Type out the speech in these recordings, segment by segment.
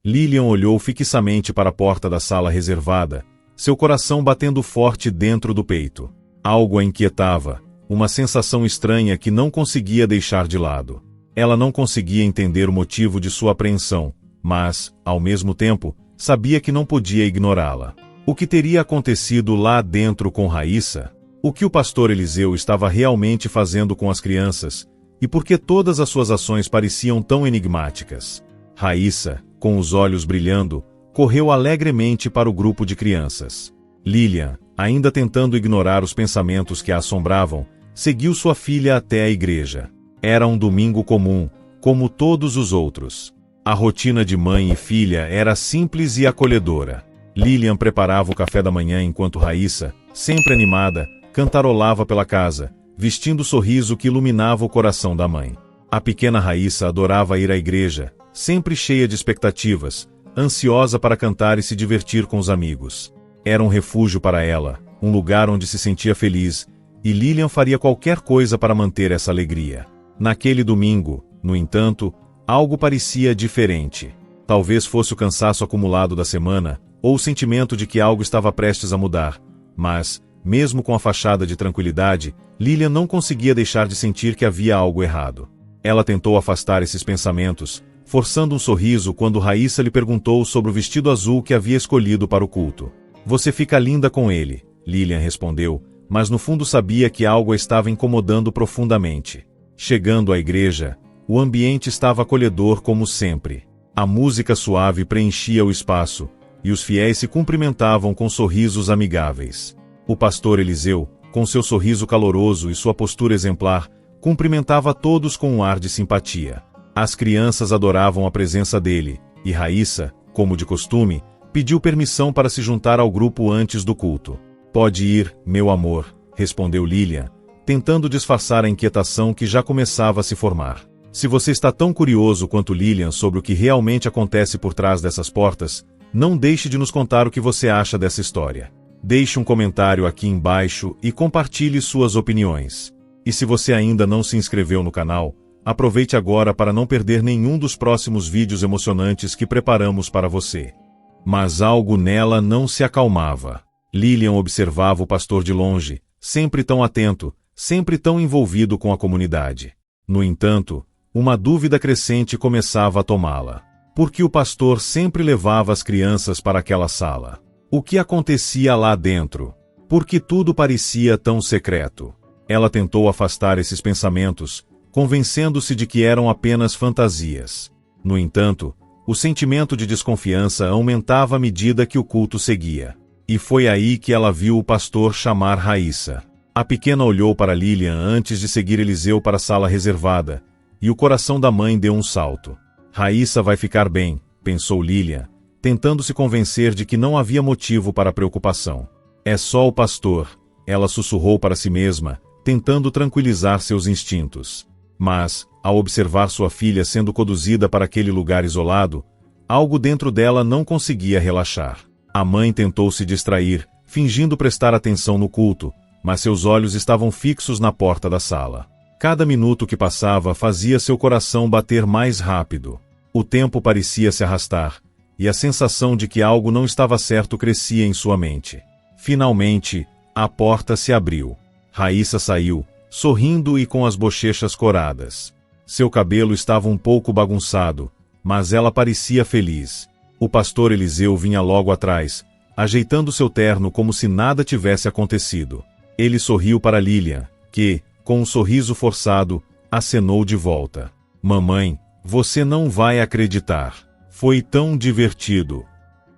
Lilian olhou fixamente para a porta da sala reservada, seu coração batendo forte dentro do peito. Algo a inquietava, uma sensação estranha que não conseguia deixar de lado. Ela não conseguia entender o motivo de sua apreensão, mas, ao mesmo tempo, sabia que não podia ignorá-la. O que teria acontecido lá dentro com Raíssa? O que o pastor Eliseu estava realmente fazendo com as crianças? E por que todas as suas ações pareciam tão enigmáticas? Raíssa, com os olhos brilhando, correu alegremente para o grupo de crianças. Lilian, ainda tentando ignorar os pensamentos que a assombravam, seguiu sua filha até a igreja. Era um domingo comum, como todos os outros. A rotina de mãe e filha era simples e acolhedora. Lilian preparava o café da manhã enquanto Raíssa, sempre animada, cantarolava pela casa, vestindo o sorriso que iluminava o coração da mãe. A pequena Raíssa adorava ir à igreja, sempre cheia de expectativas, ansiosa para cantar e se divertir com os amigos. Era um refúgio para ela, um lugar onde se sentia feliz, e Lilian faria qualquer coisa para manter essa alegria. Naquele domingo, no entanto, algo parecia diferente. Talvez fosse o cansaço acumulado da semana, ou o sentimento de que algo estava prestes a mudar, mas, mesmo com a fachada de tranquilidade, Lilian não conseguia deixar de sentir que havia algo errado. Ela tentou afastar esses pensamentos, forçando um sorriso quando Raíssa lhe perguntou sobre o vestido azul que havia escolhido para o culto. "Você fica linda com ele", Lilian respondeu, mas no fundo sabia que algo a estava incomodando profundamente. Chegando à igreja, o ambiente estava acolhedor como sempre. A música suave preenchia o espaço, e os fiéis se cumprimentavam com sorrisos amigáveis. O pastor Eliseu, com seu sorriso caloroso e sua postura exemplar, cumprimentava todos com um ar de simpatia. As crianças adoravam a presença dele, e Raíssa, como de costume, pediu permissão para se juntar ao grupo antes do culto. "Pode ir, meu amor", respondeu Lilian, tentando disfarçar a inquietação que já começava a se formar. Se você está tão curioso quanto Lilian sobre o que realmente acontece por trás dessas portas, não deixe de nos contar o que você acha dessa história. Deixe um comentário aqui embaixo e compartilhe suas opiniões. E se você ainda não se inscreveu no canal, aproveite agora para não perder nenhum dos próximos vídeos emocionantes que preparamos para você. Mas algo nela não se acalmava. Lilian observava o pastor de longe, sempre tão atento, sempre tão envolvido com a comunidade. No entanto, uma dúvida crescente começava a tomá-la. Por que o pastor sempre levava as crianças para aquela sala? O que acontecia lá dentro? Por que tudo parecia tão secreto? Ela tentou afastar esses pensamentos, convencendo-se de que eram apenas fantasias. No entanto, o sentimento de desconfiança aumentava à medida que o culto seguia. E foi aí que ela viu o pastor chamar Raíssa. A pequena olhou para Lilian antes de seguir Eliseu para a sala reservada, e o coração da mãe deu um salto. "Raíssa vai ficar bem", pensou Lilian, tentando se convencer de que não havia motivo para preocupação. "É só o pastor", ela sussurrou para si mesma, tentando tranquilizar seus instintos. Mas, ao observar sua filha sendo conduzida para aquele lugar isolado, algo dentro dela não conseguia relaxar. A mãe tentou se distrair, fingindo prestar atenção no culto, mas seus olhos estavam fixos na porta da sala. Cada minuto que passava fazia seu coração bater mais rápido. O tempo parecia se arrastar, e a sensação de que algo não estava certo crescia em sua mente. Finalmente, a porta se abriu. Raíssa saiu, sorrindo e com as bochechas coradas. Seu cabelo estava um pouco bagunçado, mas ela parecia feliz. O pastor Eliseu vinha logo atrás, ajeitando seu terno como se nada tivesse acontecido. Ele sorriu para Lilian, que, com um sorriso forçado, acenou de volta. "Mamãe, você não vai acreditar. Foi tão divertido",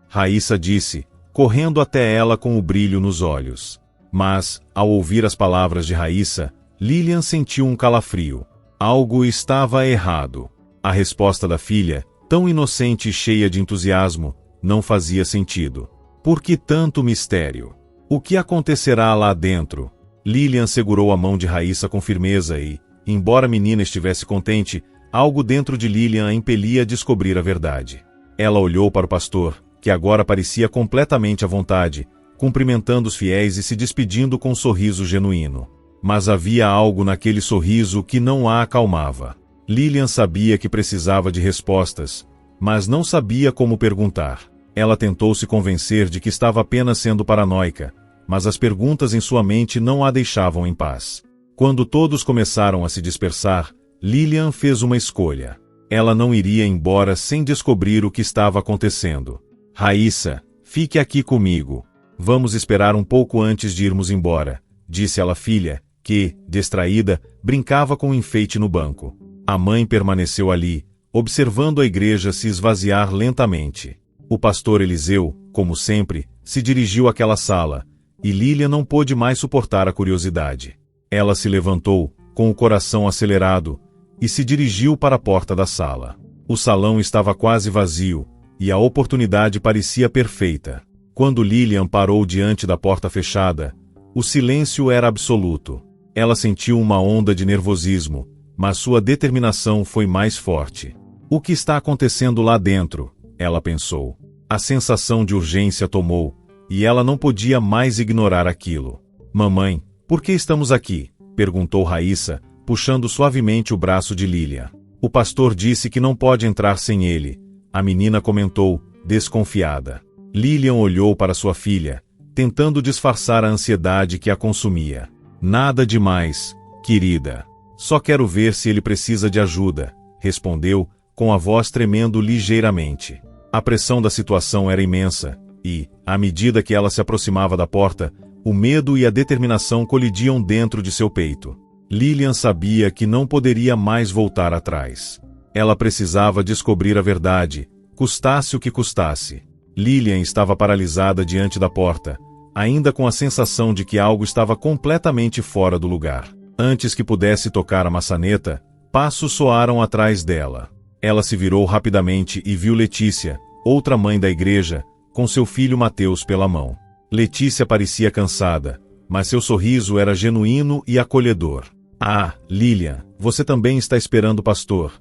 Raíssa disse, correndo até ela com o brilho nos olhos. Mas, ao ouvir as palavras de Raíssa, Lilian sentiu um calafrio. Algo estava errado. A resposta da filha, tão inocente e cheia de entusiasmo, não fazia sentido. Por que tanto mistério? O que acontecerá lá dentro? Lilian segurou a mão de Raíssa com firmeza e, embora a menina estivesse contente, algo dentro de Lilian a impelia a descobrir a verdade. Ela olhou para o pastor, que agora parecia completamente à vontade, cumprimentando os fiéis e se despedindo com um sorriso genuíno. Mas havia algo naquele sorriso que não a acalmava. Lilian sabia que precisava de respostas, mas não sabia como perguntar. Ela tentou se convencer de que estava apenas sendo paranoica, mas as perguntas em sua mente não a deixavam em paz. Quando todos começaram a se dispersar, Lilian fez uma escolha. Ela não iria embora sem descobrir o que estava acontecendo. Raíssa, fique aqui comigo. Vamos esperar um pouco antes de irmos embora, disse ela à filha, que, distraída, brincava com um enfeite no banco. A mãe permaneceu ali, observando a igreja se esvaziar lentamente. O pastor Eliseu, como sempre, se dirigiu àquela sala, e Lilian não pôde mais suportar a curiosidade. Ela se levantou, com o coração acelerado, e se dirigiu para a porta da sala. O salão estava quase vazio, e a oportunidade parecia perfeita. Quando Lilian parou diante da porta fechada, o silêncio era absoluto. Ela sentiu uma onda de nervosismo, mas sua determinação foi mais forte. O que está acontecendo lá dentro? Ela pensou. A sensação de urgência tomou, e ela não podia mais ignorar aquilo. Mamãe, por que estamos aqui? Perguntou Raíssa, puxando suavemente o braço de Lilian. O pastor disse que não pode entrar sem ele. A menina comentou, desconfiada. Lilian olhou para sua filha, tentando disfarçar a ansiedade que a consumia. Nada demais, querida. Só quero ver se ele precisa de ajuda, respondeu, com a voz tremendo ligeiramente. A pressão da situação era imensa, e, à medida que ela se aproximava da porta, o medo e a determinação colidiam dentro de seu peito. Lilian sabia que não poderia mais voltar atrás. Ela precisava descobrir a verdade, custasse o que custasse. Lilian estava paralisada diante da porta, ainda com a sensação de que algo estava completamente fora do lugar. Antes que pudesse tocar a maçaneta, passos soaram atrás dela. Ela se virou rapidamente e viu Letícia, outra mãe da igreja, com seu filho Mateus pela mão. Letícia parecia cansada, mas seu sorriso era genuíno e acolhedor. Ah, Lilian, você também está esperando o pastor?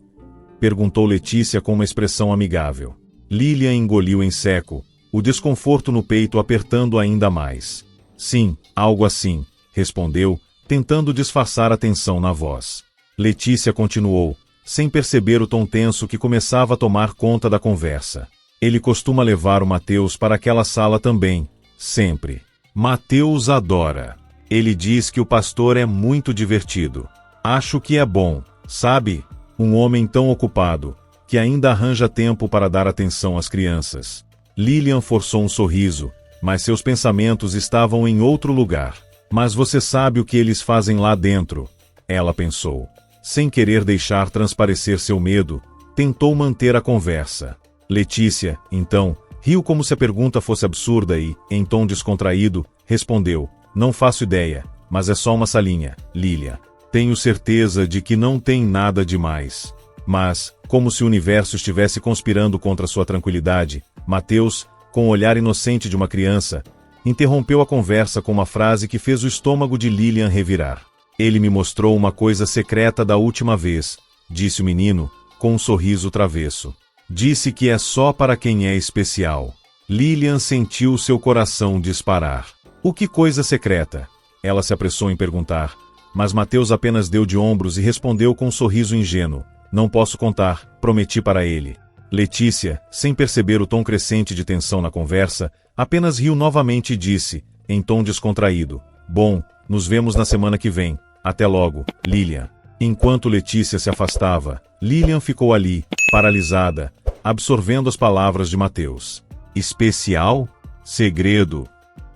Perguntou Letícia com uma expressão amigável. Lilian engoliu em seco, o desconforto no peito apertando ainda mais. Sim, algo assim, respondeu, tentando disfarçar a tensão na voz. Letícia continuou, sem perceber o tom tenso que começava a tomar conta da conversa. Ele costuma levar o Mateus para aquela sala também, sempre. Mateus adora. Ele diz que o pastor é muito divertido. Acho que é bom, sabe? Um homem tão ocupado, que ainda arranja tempo para dar atenção às crianças. Lilian forçou um sorriso, mas seus pensamentos estavam em outro lugar. Mas você sabe o que eles fazem lá dentro, ela pensou. Sem querer deixar transparecer seu medo, tentou manter a conversa. Letícia, então, riu como se a pergunta fosse absurda e, em tom descontraído, respondeu, não faço ideia, mas é só uma salinha, Lilian. Tenho certeza de que não tem nada demais. Mas, como se o universo estivesse conspirando contra sua tranquilidade, Mateus, com o olhar inocente de uma criança, interrompeu a conversa com uma frase que fez o estômago de Lilian revirar. Ele me mostrou uma coisa secreta da última vez, disse o menino, com um sorriso travesso. Disse que é só para quem é especial. Lilian sentiu seu coração disparar. O que coisa secreta? Ela se apressou em perguntar, mas Mateus apenas deu de ombros e respondeu com um sorriso ingênuo. Não posso contar, prometi para ele. Letícia, sem perceber o tom crescente de tensão na conversa, apenas riu novamente e disse, em tom descontraído, bom, nos vemos na semana que vem. Até logo, Lilian. Enquanto Letícia se afastava, Lilian ficou ali, paralisada, absorvendo as palavras de Mateus. Especial? Segredo?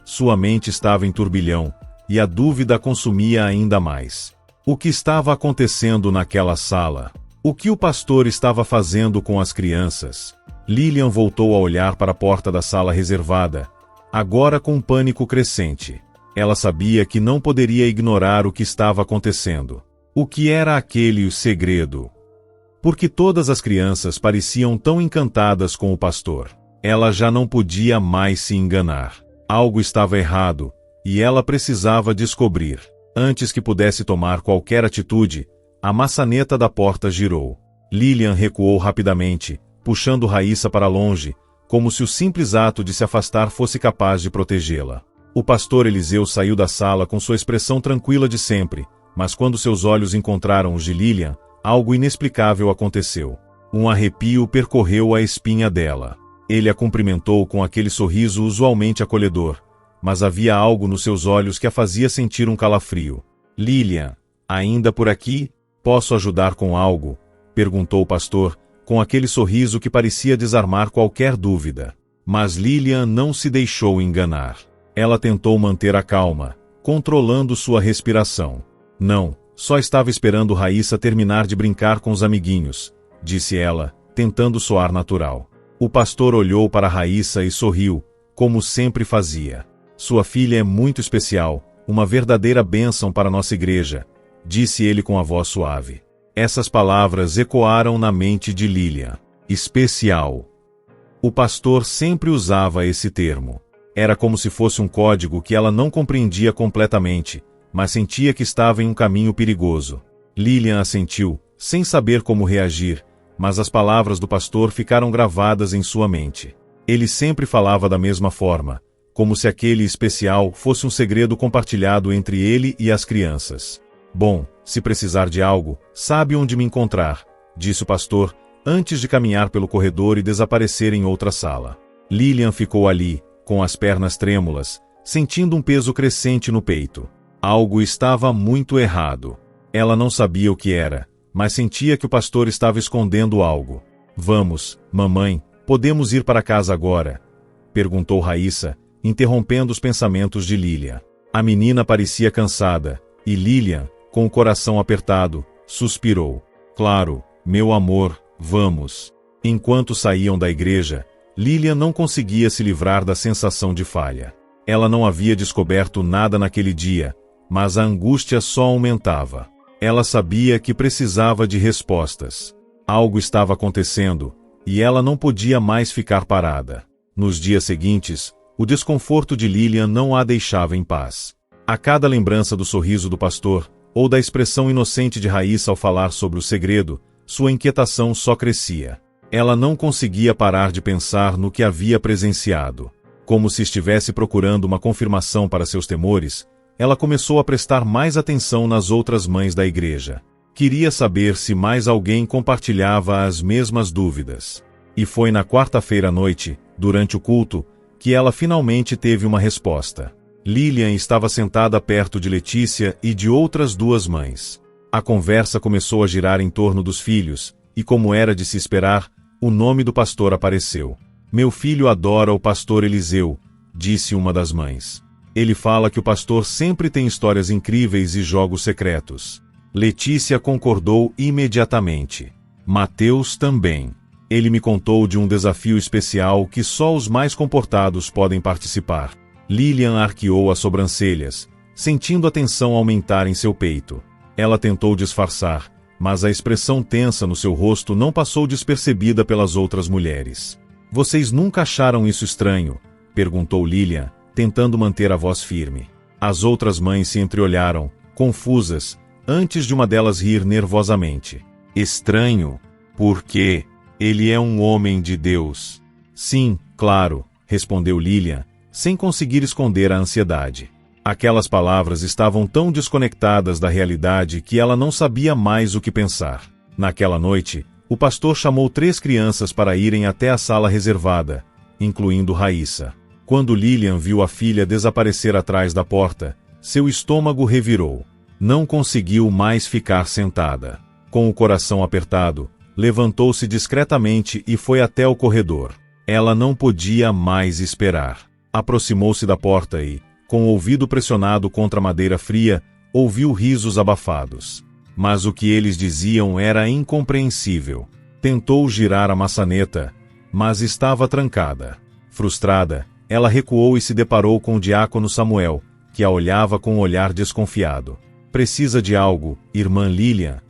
Sua mente estava em turbilhão, e a dúvida a consumia ainda mais. O que estava acontecendo naquela sala? O que o pastor estava fazendo com as crianças? Lilian voltou a olhar para a porta da sala reservada, agora com um pânico crescente. Ela sabia que não poderia ignorar o que estava acontecendo. O que era aquele segredo? Porque todas as crianças pareciam tão encantadas com o pastor. Ela já não podia mais se enganar. Algo estava errado, e ela precisava descobrir. Antes que pudesse tomar qualquer atitude, a maçaneta da porta girou. Lilian recuou rapidamente, puxando Raíssa para longe, como se o simples ato de se afastar fosse capaz de protegê-la. O pastor Eliseu saiu da sala com sua expressão tranquila de sempre, mas quando seus olhos encontraram os de Lilian, algo inexplicável aconteceu. Um arrepio percorreu a espinha dela. Ele a cumprimentou com aquele sorriso usualmente acolhedor, mas havia algo nos seus olhos que a fazia sentir um calafrio. Lilian, ainda por aqui? Posso ajudar com algo? Perguntou o pastor, com aquele sorriso que parecia desarmar qualquer dúvida. Mas Lilian não se deixou enganar. Ela tentou manter a calma, controlando sua respiração. Não, só estava esperando Raíssa terminar de brincar com os amiguinhos, disse ela, tentando soar natural. O pastor olhou para Raíssa e sorriu, como sempre fazia. Sua filha é muito especial, uma verdadeira bênção para nossa igreja, disse ele com a voz suave. Essas palavras ecoaram na mente de Lilian. Especial. O pastor sempre usava esse termo. Era como se fosse um código que ela não compreendia completamente, mas sentia que estava em um caminho perigoso. Lilian assentiu, sem saber como reagir, mas as palavras do pastor ficaram gravadas em sua mente. Ele sempre falava da mesma forma, como se aquele especial fosse um segredo compartilhado entre ele e as crianças. Bom, se precisar de algo, sabe onde me encontrar, disse o pastor, antes de caminhar pelo corredor e desaparecer em outra sala. Lilian ficou ali, com as pernas trêmulas, sentindo um peso crescente no peito. Algo estava muito errado. Ela não sabia o que era, mas sentia que o pastor estava escondendo algo. Vamos, mamãe, podemos ir para casa agora? Perguntou Raíssa, interrompendo os pensamentos de Lilian. A menina parecia cansada, e Lilian, com o coração apertado, suspirou. Claro, meu amor, vamos. Enquanto saíam da igreja, Lilian não conseguia se livrar da sensação de falha. Ela não havia descoberto nada naquele dia, mas a angústia só aumentava. Ela sabia que precisava de respostas. Algo estava acontecendo, e ela não podia mais ficar parada. Nos dias seguintes, o desconforto de Lilian não a deixava em paz. A cada lembrança do sorriso do pastor, ou da expressão inocente de Raíssa ao falar sobre o segredo, sua inquietação só crescia. Ela não conseguia parar de pensar no que havia presenciado. Como se estivesse procurando uma confirmação para seus temores, ela começou a prestar mais atenção nas outras mães da igreja. Queria saber se mais alguém compartilhava as mesmas dúvidas. E foi na quarta-feira à noite, durante o culto, que ela finalmente teve uma resposta. Lilian estava sentada perto de Letícia e de outras duas mães. A conversa começou a girar em torno dos filhos, e como era de se esperar, o nome do pastor apareceu. Meu filho adora o pastor Eliseu, disse uma das mães. Ele fala que o pastor sempre tem histórias incríveis e jogos secretos. Letícia concordou imediatamente. Mateus também. Ele me contou de um desafio especial que só os mais comportados podem participar. Lilian arqueou as sobrancelhas, sentindo a tensão aumentar em seu peito. Ela tentou disfarçar, mas a expressão tensa no seu rosto não passou despercebida pelas outras mulheres. Vocês nunca acharam isso estranho? Perguntou Lilian, tentando manter a voz firme. As outras mães se entreolharam, confusas, antes de uma delas rir nervosamente. Estranho? Por quê? Ele é um homem de Deus. Sim, claro, respondeu Lilian, sem conseguir esconder a ansiedade. Aquelas palavras estavam tão desconectadas da realidade que ela não sabia mais o que pensar. Naquela noite, o pastor chamou 3 crianças para irem até a sala reservada, incluindo Raíssa. Quando Lilian viu a filha desaparecer atrás da porta, seu estômago revirou. Não conseguiu mais ficar sentada. Com o coração apertado, levantou-se discretamente e foi até o corredor. Ela não podia mais esperar. Aproximou-se da porta e, com o ouvido pressionado contra a madeira fria, ouviu risos abafados. Mas o que eles diziam era incompreensível. Tentou girar a maçaneta, mas estava trancada. Frustrada, ela recuou e se deparou com o diácono Samuel, que a olhava com um olhar desconfiado. Precisa de algo, irmã Lilian?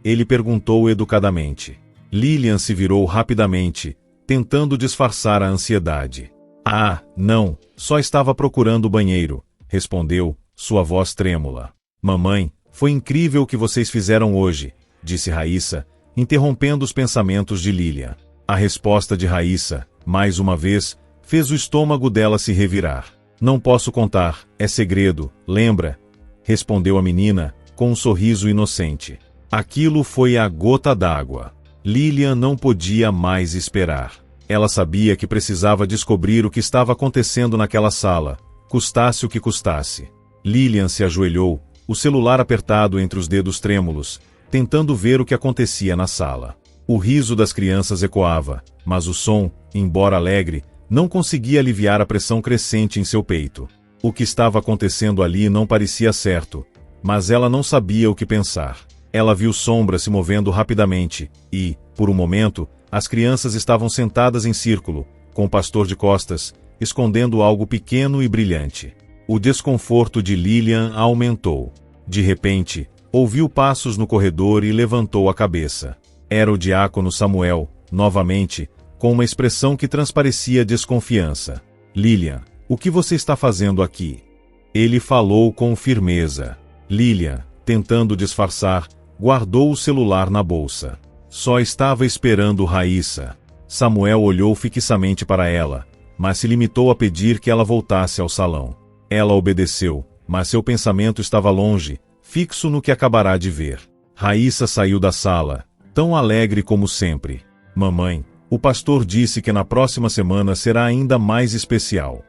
Ele perguntou educadamente. Lilian se virou rapidamente, tentando disfarçar a ansiedade. Ah, não, só estava procurando o banheiro, respondeu, sua voz trêmula. Mamãe, foi incrível o que vocês fizeram hoje, disse Raíssa, interrompendo os pensamentos de Lilian. A resposta de Raíssa, mais uma vez, fez o estômago dela se revirar. Não posso contar, é segredo, lembra? Respondeu a menina, com um sorriso inocente. Aquilo foi a gota d'água. Lilian não podia mais esperar. Ela sabia que precisava descobrir o que estava acontecendo naquela sala, custasse o que custasse. Lilian se ajoelhou, o celular apertado entre os dedos trêmulos, tentando ver o que acontecia na sala. O riso das crianças ecoava, mas o som, embora alegre, não conseguia aliviar a pressão crescente em seu peito. O que estava acontecendo ali não parecia certo, mas ela não sabia o que pensar. Ela viu sombras se movendo rapidamente e, por um momento, as crianças estavam sentadas em círculo, com o pastor de costas, escondendo algo pequeno e brilhante. O desconforto de Lilian aumentou. De repente, ouviu passos no corredor e levantou a cabeça. Era o diácono Samuel, novamente, com uma expressão que transparecia desconfiança. Lilian, o que você está fazendo aqui? Ele falou com firmeza. Lilian, tentando disfarçar, guardou o celular na bolsa. Só estava esperando Raíssa. Samuel olhou fixamente para ela, mas se limitou a pedir que ela voltasse ao salão. Ela obedeceu, mas seu pensamento estava longe, fixo no que acabará de ver. Raíssa saiu da sala, tão alegre como sempre. Mamãe, o pastor disse que na próxima semana será ainda mais especial.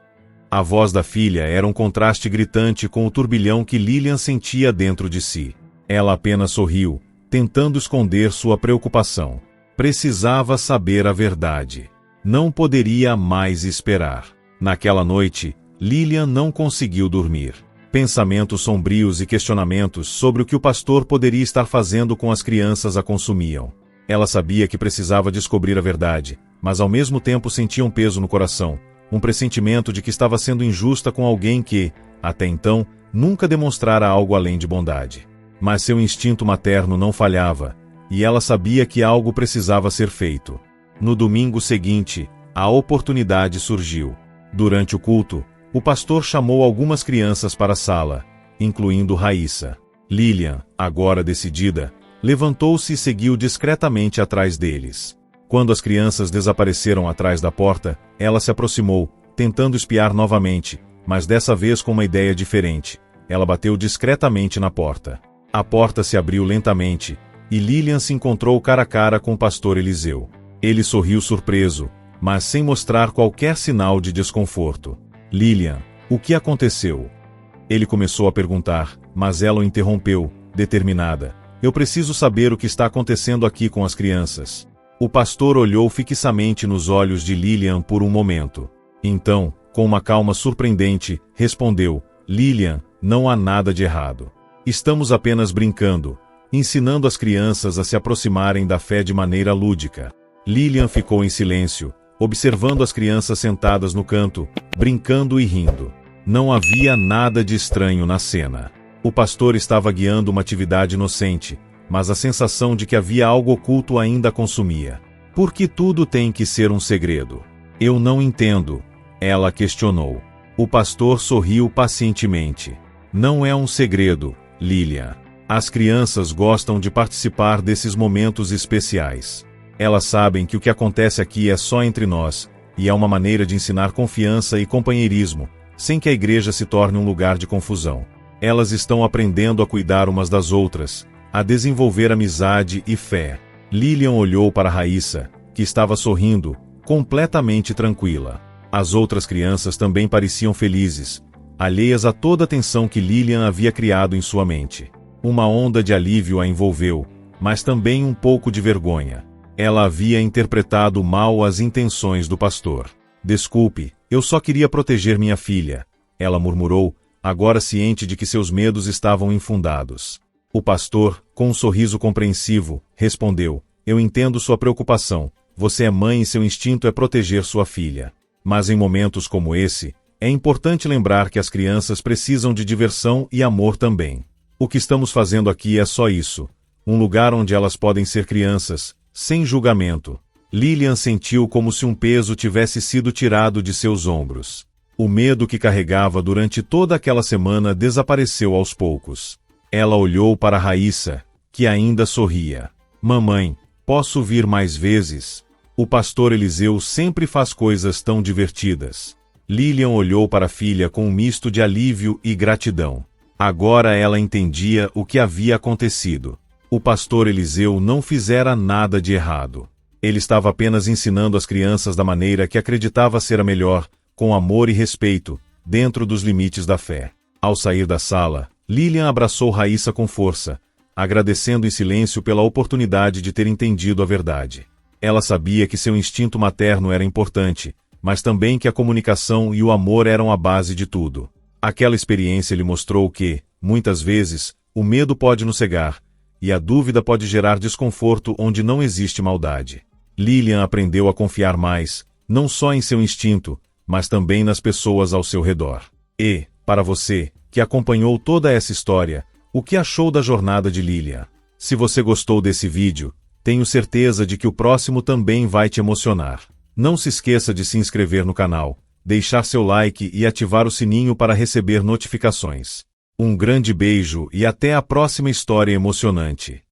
A voz da filha era um contraste gritante com o turbilhão que Lilian sentia dentro de si. Ela apenas sorriu, tentando esconder sua preocupação. Precisava saber a verdade. Não poderia mais esperar. Naquela noite, Lilian não conseguiu dormir. Pensamentos sombrios e questionamentos sobre o que o pastor poderia estar fazendo com as crianças a consumiam. Ela sabia que precisava descobrir a verdade, mas ao mesmo tempo sentia um peso no coração, um pressentimento de que estava sendo injusta com alguém que, até então, nunca demonstrara algo além de bondade. Mas seu instinto materno não falhava, e ela sabia que algo precisava ser feito. No domingo seguinte, a oportunidade surgiu. Durante o culto, o pastor chamou algumas crianças para a sala, incluindo Raíssa. Lilian, agora decidida, levantou-se e seguiu discretamente atrás deles. Quando as crianças desapareceram atrás da porta, ela se aproximou, tentando espiar novamente, mas dessa vez com uma ideia diferente. Ela bateu discretamente na porta. A porta se abriu lentamente, e Lilian se encontrou cara a cara com o pastor Eliseu. Ele sorriu surpreso, mas sem mostrar qualquer sinal de desconforto. Lilian, o que aconteceu? Ele começou a perguntar, mas ela o interrompeu, determinada. Eu preciso saber o que está acontecendo aqui com as crianças. O pastor olhou fixamente nos olhos de Lilian por um momento. Então, com uma calma surpreendente, respondeu, Lilian, não há nada de errado. Estamos apenas brincando, ensinando as crianças a se aproximarem da fé de maneira lúdica. Lilian ficou em silêncio, observando as crianças sentadas no canto, brincando e rindo. Não havia nada de estranho na cena. O pastor estava guiando uma atividade inocente, mas a sensação de que havia algo oculto ainda a consumia. Por que tudo tem que ser um segredo? Eu não entendo, ela questionou. O pastor sorriu pacientemente. Não é um segredo, Lilian. As crianças gostam de participar desses momentos especiais. Elas sabem que o que acontece aqui é só entre nós, e é uma maneira de ensinar confiança e companheirismo, sem que a igreja se torne um lugar de confusão. Elas estão aprendendo a cuidar umas das outras, a desenvolver amizade e fé. Lilian olhou para Raíssa, que estava sorrindo, completamente tranquila. As outras crianças também pareciam felizes, alheias a toda a tensão que Lilian havia criado em sua mente. Uma onda de alívio a envolveu, mas também um pouco de vergonha. Ela havia interpretado mal as intenções do pastor. Desculpe, eu só queria proteger minha filha, ela murmurou, agora ciente de que seus medos estavam infundados. O pastor, com um sorriso compreensivo, respondeu, eu entendo sua preocupação, você é mãe e seu instinto é proteger sua filha. Mas em momentos como esse, é importante lembrar que as crianças precisam de diversão e amor também. O que estamos fazendo aqui é só isso, um lugar onde elas podem ser crianças, sem julgamento. Lilian sentiu como se um peso tivesse sido tirado de seus ombros. O medo que carregava durante toda aquela semana desapareceu aos poucos. Ela olhou para Raíssa, que ainda sorria. Mamãe, posso vir mais vezes? O pastor Eliseu sempre faz coisas tão divertidas. Lilian olhou para a filha com um misto de alívio e gratidão. Agora ela entendia o que havia acontecido. O pastor Eliseu não fizera nada de errado. Ele estava apenas ensinando as crianças da maneira que acreditava ser a melhor, com amor e respeito, dentro dos limites da fé. Ao sair da sala, Lilian abraçou Raíssa com força, agradecendo em silêncio pela oportunidade de ter entendido a verdade. Ela sabia que seu instinto materno era importante, mas também que a comunicação e o amor eram a base de tudo. Aquela experiência lhe mostrou que, muitas vezes, o medo pode nos cegar, e a dúvida pode gerar desconforto onde não existe maldade. Lilian aprendeu a confiar mais, não só em seu instinto, mas também nas pessoas ao seu redor. E, para você, que acompanhou toda essa história, o que achou da jornada de Lilian? Se você gostou desse vídeo, tenho certeza de que o próximo também vai te emocionar. Não se esqueça de se inscrever no canal, deixar seu like e ativar o sininho para receber notificações. Um grande beijo e até a próxima história emocionante.